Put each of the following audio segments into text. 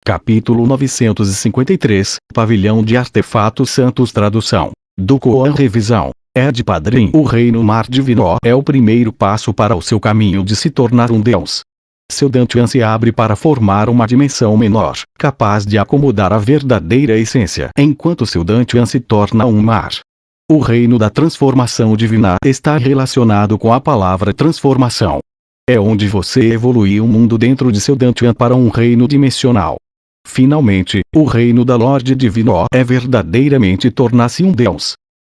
Capítulo 953, Pavilhão de Artefatos Santos. Tradução do Koan. Revisão. Ed Padrim. O Reino Mar Divino é o primeiro passo para o seu caminho de se tornar um Deus. Seu Dantian se abre para formar uma dimensão menor, capaz de acomodar a verdadeira essência, enquanto seu Dantian se torna um mar. O reino da transformação divina está relacionado com a palavra transformação. É onde você evolui um mundo dentro de seu Dantian para um reino dimensional. Finalmente, o reino da Lorde Divino é verdadeiramente tornar-se um Deus.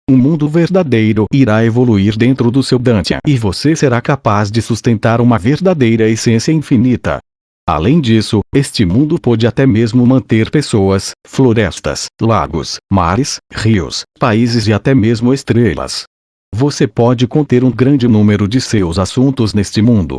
Um mundo verdadeiro irá evoluir dentro do seu Dantian e você será capaz de sustentar uma verdadeira essência infinita. Além disso, este mundo pode até mesmo manter pessoas, florestas, lagos, mares, rios, países e até mesmo estrelas. Você pode conter um grande número de seus assuntos neste mundo.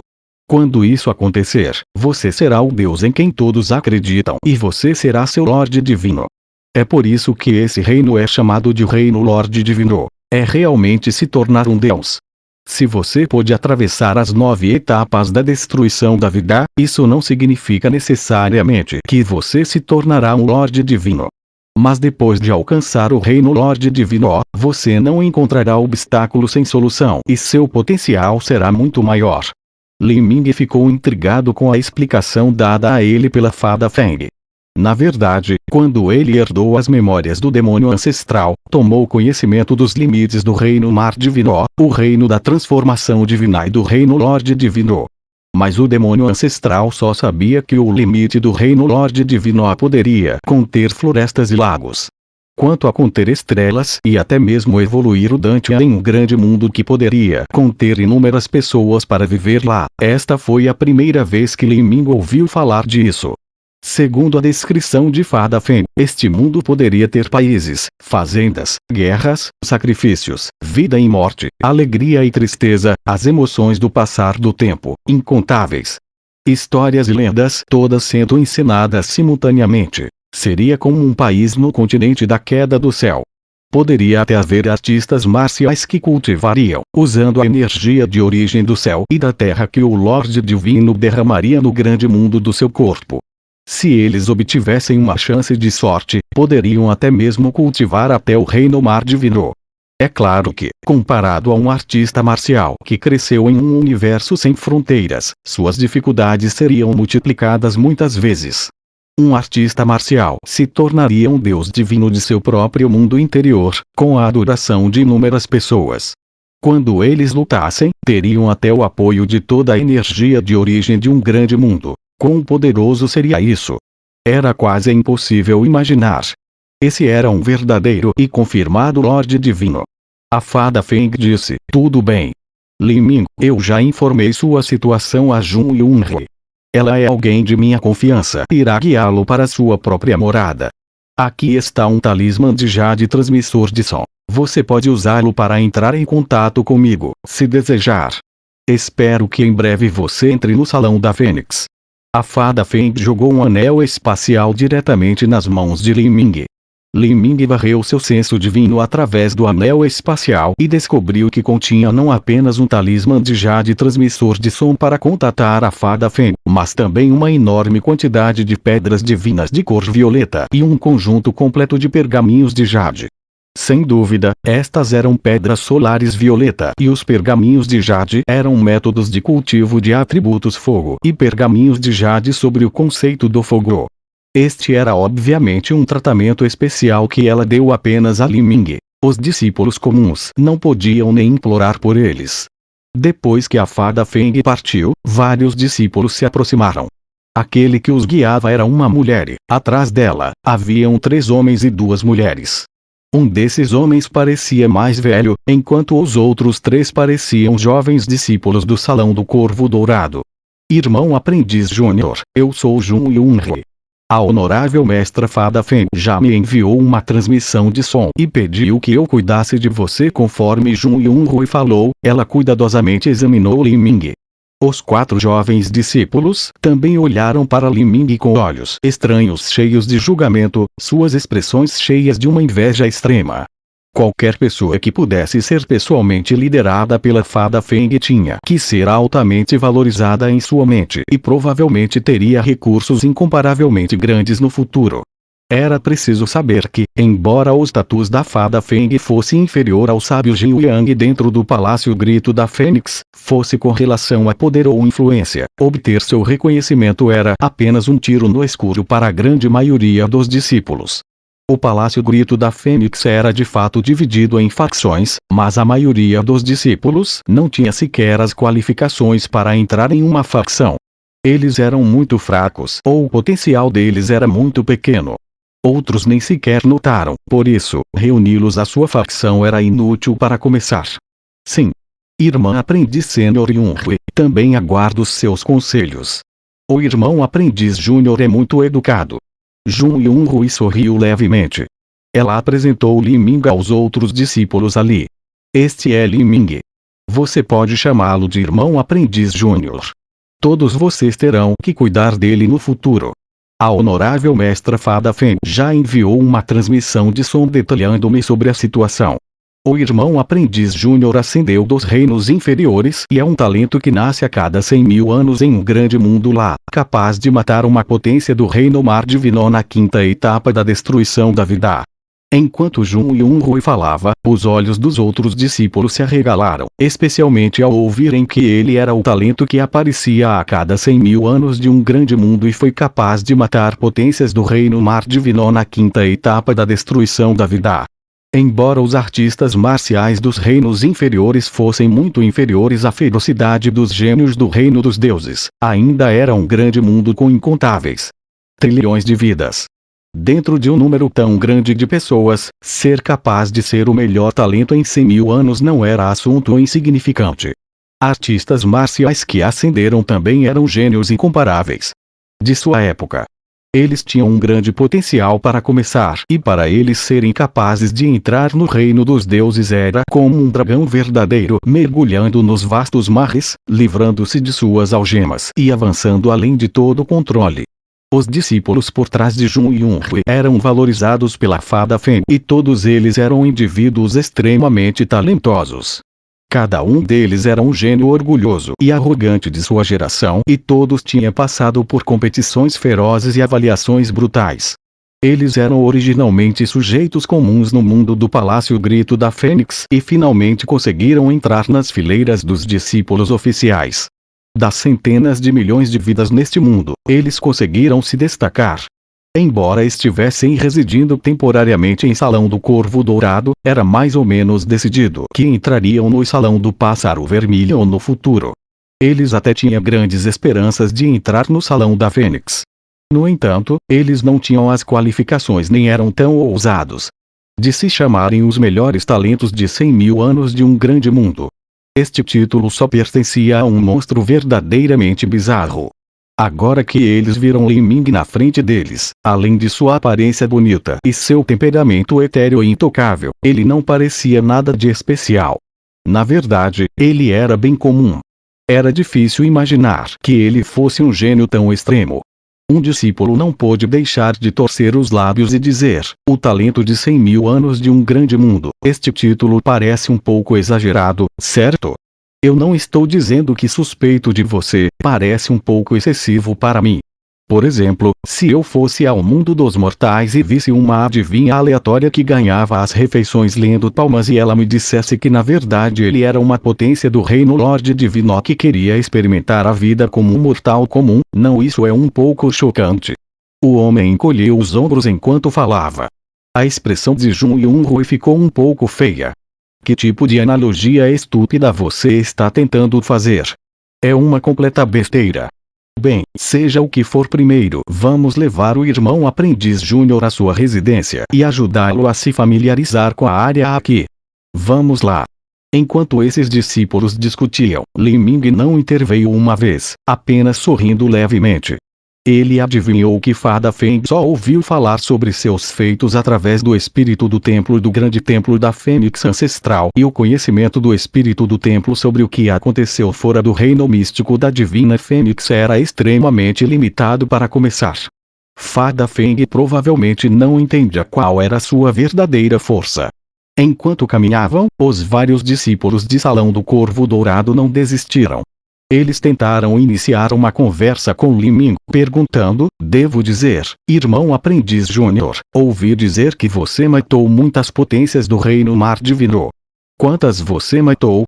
Quando isso acontecer, você será o Deus em quem todos acreditam e você será seu Lorde Divino. É por isso que esse reino é chamado de Reino Lorde Divino. É realmente se tornar um Deus. Se você pode atravessar as 9 etapas da destruição da vida, isso não significa necessariamente que você se tornará um Lorde Divino. Mas depois de alcançar o Reino Lorde Divino, você não encontrará obstáculos sem solução e seu potencial será muito maior. Li Ming ficou intrigado com a explicação dada a ele pela Fada Feng. Na verdade, quando ele herdou as memórias do demônio ancestral, tomou conhecimento dos limites do Reino Mar Divino, o Reino da Transformação Divina e do Reino Lorde Divino. Mas o demônio ancestral só sabia que o limite do Reino Lorde Divino poderia conter florestas e lagos. Quanto a conter estrelas e até mesmo evoluir o Dantian em um grande mundo que poderia conter inúmeras pessoas para viver lá, esta foi a primeira vez que Li Ming ouviu falar disso. Segundo a descrição de Fada Feng, este mundo poderia ter países, fazendas, guerras, sacrifícios, vida e morte, alegria e tristeza, as emoções do passar do tempo, incontáveis. Histórias e lendas todas sendo ensinadas simultaneamente. Seria como um país no continente da queda do céu. Poderia até haver artistas marciais que cultivariam, usando a energia de origem do céu e da terra que o Lorde Divino derramaria no grande mundo do seu corpo. Se eles obtivessem uma chance de sorte, poderiam até mesmo cultivar até o Reino Mar Divino. É claro que, comparado a um artista marcial que cresceu em um universo sem fronteiras, suas dificuldades seriam multiplicadas muitas vezes. Um artista marcial se tornaria um deus divino de seu próprio mundo interior, com a adoração de inúmeras pessoas. Quando eles lutassem, teriam até o apoio de toda a energia de origem de um grande mundo. Quão poderoso seria isso? Era quase impossível imaginar. Esse era um verdadeiro e confirmado Lorde Divino. A Fada Feng disse: tudo bem. Li Ming, eu já informei sua situação a Jun Yunhui. Ela é alguém de minha confiança e irá guiá-lo para sua própria morada. Aqui está um talismã de jade transmissor de som. Você pode usá-lo para entrar em contato comigo, se desejar. Espero que em breve você entre no Salão da Fênix. A Fada Feng jogou um anel espacial diretamente nas mãos de Li Ming. Li Ming varreu seu senso divino através do anel espacial e descobriu que continha não apenas um talismã de jade transmissor de som para contatar a Fada Feng, mas também uma enorme quantidade de pedras divinas de cor violeta e um conjunto completo de pergaminhos de jade. Sem dúvida, estas eram pedras solares violeta e os pergaminhos de jade eram métodos de cultivo de atributos fogo e pergaminhos de jade sobre o conceito do fogo. Este era obviamente um tratamento especial que ela deu apenas a Li Ming. Os discípulos comuns não podiam nem implorar por eles. Depois que a Fada Feng partiu, vários discípulos se aproximaram. Aquele que os guiava era uma mulher e, atrás dela, haviam 3 homens e 2 mulheres. Um desses homens parecia mais velho, enquanto os outros 3 pareciam jovens discípulos do Salão do Corvo Dourado. Irmão aprendiz júnior, eu sou Jun Yunhui. A honorável mestra Fada Feng já me enviou uma transmissão de som e pediu que eu cuidasse de você conforme Jun Yunhui falou. Ela cuidadosamente examinou Li Ming. Os 4 jovens discípulos também olharam para Li Ming com olhos estranhos cheios de julgamento, suas expressões cheias de uma inveja extrema. Qualquer pessoa que pudesse ser pessoalmente liderada pela Fada Feng tinha que ser altamente valorizada em sua mente e provavelmente teria recursos incomparavelmente grandes no futuro. Era preciso saber que, embora o status da Fada Feng fosse inferior ao sábio Jin Yang dentro do Palácio Grito da Fênix, fosse com relação a poder ou influência, obter seu reconhecimento era apenas um tiro no escuro para a grande maioria dos discípulos. O Palácio Grito da Fênix era de fato dividido em facções, mas a maioria dos discípulos não tinha sequer as qualificações para entrar em uma facção. Eles eram muito fracos ou o potencial deles era muito pequeno. Outros nem sequer notaram, por isso, reuni-los à sua facção era inútil para começar. Sim. Irmã Aprendiz Sênior Yunhui, também aguardo seus conselhos. O irmão Aprendiz Júnior é muito educado. Jun Yunhui sorriu levemente. Ela apresentou Li Ming aos outros discípulos ali. Este é Li Ming. Você pode chamá-lo de irmão Aprendiz Júnior. Todos vocês terão que cuidar dele no futuro. A honorável mestra Fada Feng já enviou uma transmissão de som detalhando-me sobre a situação. O irmão Aprendiz Júnior ascendeu dos reinos inferiores e é um talento que nasce a cada 100.000 anos em um grande mundo lá, capaz de matar uma potência do reino Mar Divino na quinta etapa da destruição da vida. Enquanto Jun Yunhui falava, os olhos dos outros discípulos se arregalaram, especialmente ao ouvirem que ele era o talento que aparecia a cada 100.000 anos de um grande mundo e foi capaz de matar potências do reino Mar Divino na quinta etapa da destruição da vida. Embora os artistas marciais dos reinos inferiores fossem muito inferiores à ferocidade dos gênios do reino dos deuses, ainda era um grande mundo com incontáveis trilhões de vidas. Dentro de um número tão grande de pessoas, ser capaz de ser o melhor talento em 100.000 anos não era assunto insignificante. Artistas marciais que ascenderam também eram gênios incomparáveis de sua época. Eles tinham um grande potencial para começar e para eles serem capazes de entrar no reino dos deuses era como um dragão verdadeiro mergulhando nos vastos mares, livrando-se de suas algemas e avançando além de todo controle. Os discípulos por trás de Jun Yunhui eram valorizados pela Fada Feng e todos eles eram indivíduos extremamente talentosos. Cada um deles era um gênio orgulhoso e arrogante de sua geração e todos tinham passado por competições ferozes e avaliações brutais. Eles eram originalmente sujeitos comuns no mundo do Palácio Grito da Fênix e finalmente conseguiram entrar nas fileiras dos discípulos oficiais. Das centenas de milhões de vidas neste mundo, eles conseguiram se destacar. Embora estivessem residindo temporariamente em Salão do Corvo Dourado, era mais ou menos decidido que entrariam no Salão do Pássaro Vermelho no futuro. Eles até tinham grandes esperanças de entrar no Salão da Fênix. No entanto, eles não tinham as qualificações nem eram tão ousados de se chamarem os melhores talentos de 100.000 anos de um grande mundo. Este título só pertencia a um monstro verdadeiramente bizarro. Agora que eles viram Li Ming na frente deles, além de sua aparência bonita e seu temperamento etéreo e intocável, ele não parecia nada de especial. Na verdade, ele era bem comum. Era difícil imaginar que ele fosse um gênio tão extremo. Um discípulo não pôde deixar de torcer os lábios e dizer, o talento de 100.000 anos de um grande mundo, este título parece um pouco exagerado, certo? Eu não estou dizendo que suspeito de você, parece um pouco excessivo para mim. Por exemplo, se eu fosse ao mundo dos mortais e visse uma adivinha aleatória que ganhava as refeições lendo palmas e ela me dissesse que na verdade ele era uma potência do reino Lorde Divino que queria experimentar a vida como um mortal comum, não, isso é um pouco chocante. O homem encolheu os ombros enquanto falava. A expressão de Jun Yunhui ficou um pouco feia. Que tipo de analogia estúpida você está tentando fazer? É uma completa besteira. Bem, seja o que for primeiro, vamos levar o irmão Aprendiz Júnior à sua residência e ajudá-lo a se familiarizar com a área aqui. Vamos lá. Enquanto esses discípulos discutiam, Li Ming não interveio uma vez, apenas sorrindo levemente. Ele adivinhou que Fada Feng só ouviu falar sobre seus feitos através do espírito do templo do grande templo da Fênix ancestral e o conhecimento do espírito do templo sobre o que aconteceu fora do reino místico da divina Fênix era extremamente limitado para começar. Fada Feng provavelmente não entendia qual era sua verdadeira força. Enquanto caminhavam, os vários discípulos de Salão do Corvo Dourado não desistiram. Eles tentaram iniciar uma conversa com Li Ming, perguntando: devo dizer, irmão aprendiz júnior, ouvi dizer que você matou muitas potências do reino mar divino. Quantas você matou?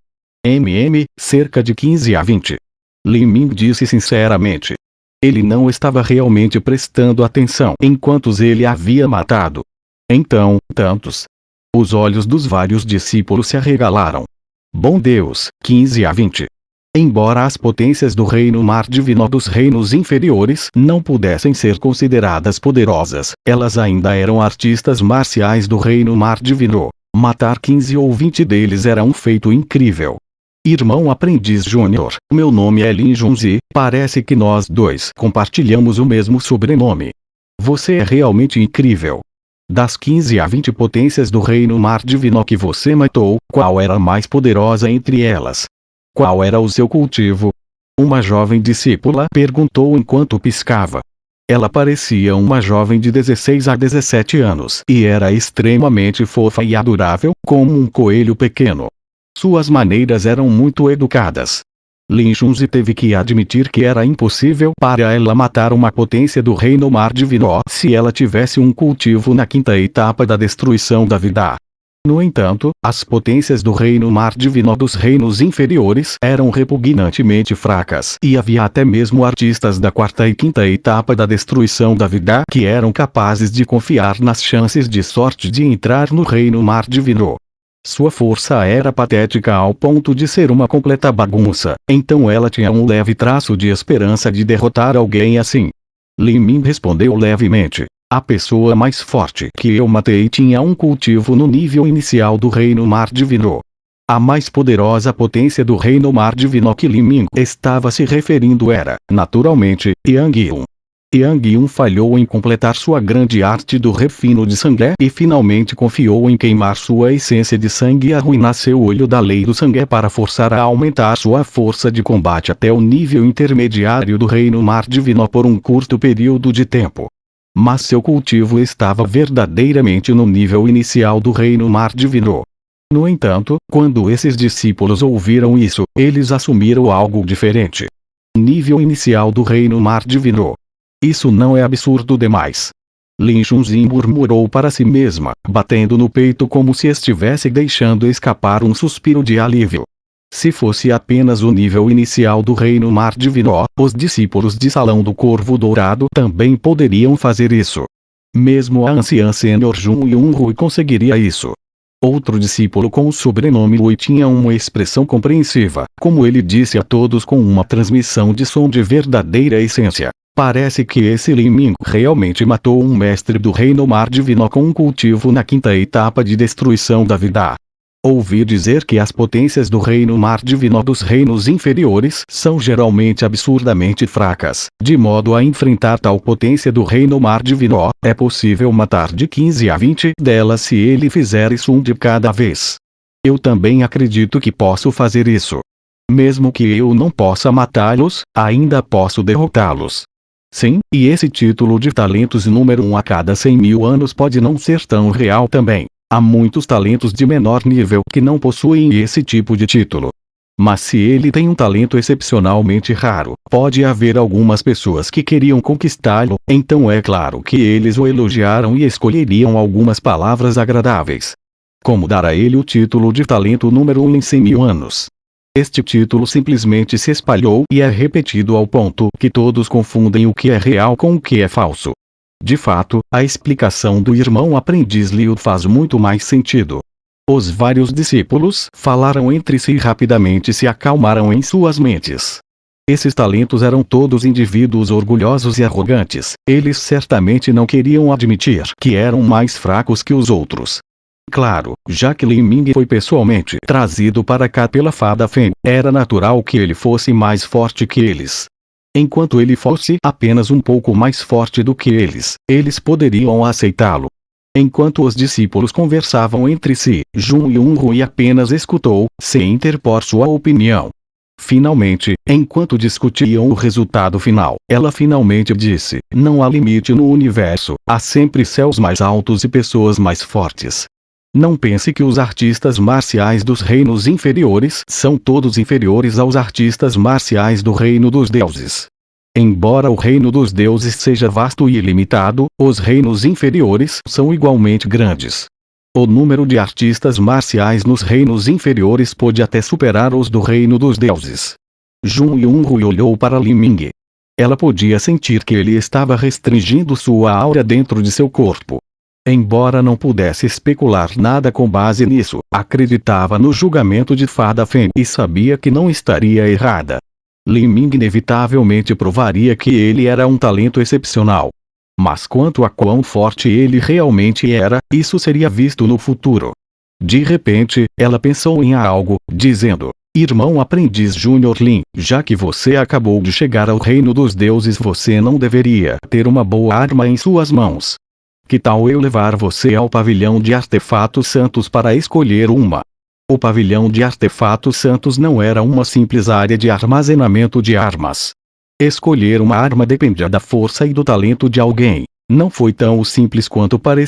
Cerca de 15 a 20. Li Ming disse sinceramente. Ele não estava realmente prestando atenção em quantos ele havia matado. Então, tantos. Os olhos dos vários discípulos se arregalaram. Bom Deus, 15 a 20. Embora as potências do reino mar divino dos reinos inferiores não pudessem ser consideradas poderosas, elas ainda eram artistas marciais do reino mar divino. Matar 15 ou 20 deles era um feito incrível. Irmão aprendiz júnior, meu nome é Lin Junzi, parece que nós dois compartilhamos o mesmo sobrenome. Você é realmente incrível. Das 15 a 20 potências do reino mar divino que você matou, qual era a mais poderosa entre elas? Qual era o seu cultivo? Uma jovem discípula perguntou enquanto piscava. Ela parecia uma jovem de 16 a 17 anos e era extremamente fofa e adorável, como um coelho pequeno. Suas maneiras eram muito educadas. Lin Junzi teve que admitir que era impossível para ela matar uma potência do reino mar divino se ela tivesse um cultivo na quinta etapa da destruição da vida. No entanto, as potências do reino mar divino dos reinos inferiores eram repugnantemente fracas e havia até mesmo artistas da quarta e quinta etapa da destruição da vida que eram capazes de confiar nas chances de sorte de entrar no reino mar divino. Sua força era patética ao ponto de ser uma completa bagunça, então ela tinha um leve traço de esperança de derrotar alguém assim. Li Ming respondeu levemente. A pessoa mais forte que eu matei tinha um cultivo no nível inicial do reino mar divino. A mais poderosa potência do reino mar divino que Li Ming estava se referindo era, naturalmente, Yang Yun. Yang Yun falhou em completar sua grande arte do refino de sangue e finalmente confiou em queimar sua essência de sangue e arruinar seu olho da lei do sangue para forçar a aumentar sua força de combate até o nível intermediário do reino mar divino por um curto período de tempo. Mas seu cultivo estava verdadeiramente no nível inicial do reino mar divino. No entanto, quando esses discípulos ouviram isso, eles assumiram algo diferente. Nível inicial do reino mar divino. Isso não é absurdo demais. Lin Junzi murmurou para si mesma, batendo no peito como se estivesse deixando escapar um suspiro de alívio. Se fosse apenas o nível inicial do reino mar divino, os discípulos de Salão do Corvo Dourado também poderiam fazer isso. Mesmo a anciã sênior Jun Yunhui conseguiria isso. Outro discípulo com o sobrenome Lui tinha uma expressão compreensiva, como ele disse a todos com uma transmissão de som de verdadeira essência. Parece que esse Li Ming realmente matou um mestre do reino mar divino com um cultivo na quinta etapa de destruição da vida. Ouvi dizer que as potências do reino mar divino dos reinos inferiores são geralmente absurdamente fracas, de modo a enfrentar tal potência do reino mar divino, é possível matar de 15 a 20 delas se ele fizer isso um de cada vez. Eu também acredito que posso fazer isso. Mesmo que eu não possa matá-los, ainda posso derrotá-los. Sim, e esse título de talentos número 1 a cada 100.000 anos pode não ser tão real também. Há muitos talentos de menor nível que não possuem esse tipo de título. Mas se ele tem um talento excepcionalmente raro, pode haver algumas pessoas que queriam conquistá-lo, então é claro que eles o elogiaram e escolheriam algumas palavras agradáveis. Como dar a ele o título de talento número 1 em 100.000 anos? Este título simplesmente se espalhou e é repetido ao ponto que todos confundem o que é real com o que é falso. De fato, a explicação do irmão aprendiz Liu faz muito mais sentido. Os vários discípulos falaram entre si e rapidamente se acalmaram em suas mentes. Esses talentos eram todos indivíduos orgulhosos e arrogantes, eles certamente não queriam admitir que eram mais fracos que os outros. Claro, já que Li Ming foi pessoalmente trazido para cá pela fada Fen, era natural que ele fosse mais forte que eles. Enquanto ele fosse apenas um pouco mais forte do que eles poderiam aceitá-lo. Enquanto os discípulos conversavam entre si, Jun Yunhui apenas escutou, sem interpor sua opinião. Finalmente, enquanto discutiam o resultado final, ela finalmente disse: não há limite no universo, há sempre céus mais altos e pessoas mais fortes. Não pense que os artistas marciais dos reinos inferiores são todos inferiores aos artistas marciais do reino dos deuses. Embora o reino dos deuses seja vasto e ilimitado, os reinos inferiores são igualmente grandes. O número de artistas marciais nos reinos inferiores pode até superar os do reino dos deuses. Jun Yunhui olhou para Li Ming. Ela podia sentir que ele estava restringindo sua aura dentro de seu corpo. Embora não pudesse especular nada com base nisso, acreditava no julgamento de Fada Fen e sabia que não estaria errada. Li Ming inevitavelmente provaria que ele era um talento excepcional. Mas quanto a quão forte ele realmente era, isso seria visto no futuro. De repente, ela pensou em algo, dizendo: Irmão aprendiz Júnior Lin, já que você acabou de chegar ao reino dos deuses, você não deveria ter uma boa arma em suas mãos. Que tal eu levar você ao pavilhão de artefatos santos para escolher uma? O pavilhão de artefatos santos não era uma simples área de armazenamento de armas. Escolher uma arma dependia da força e do talento de alguém. Não foi tão simples quanto parecia.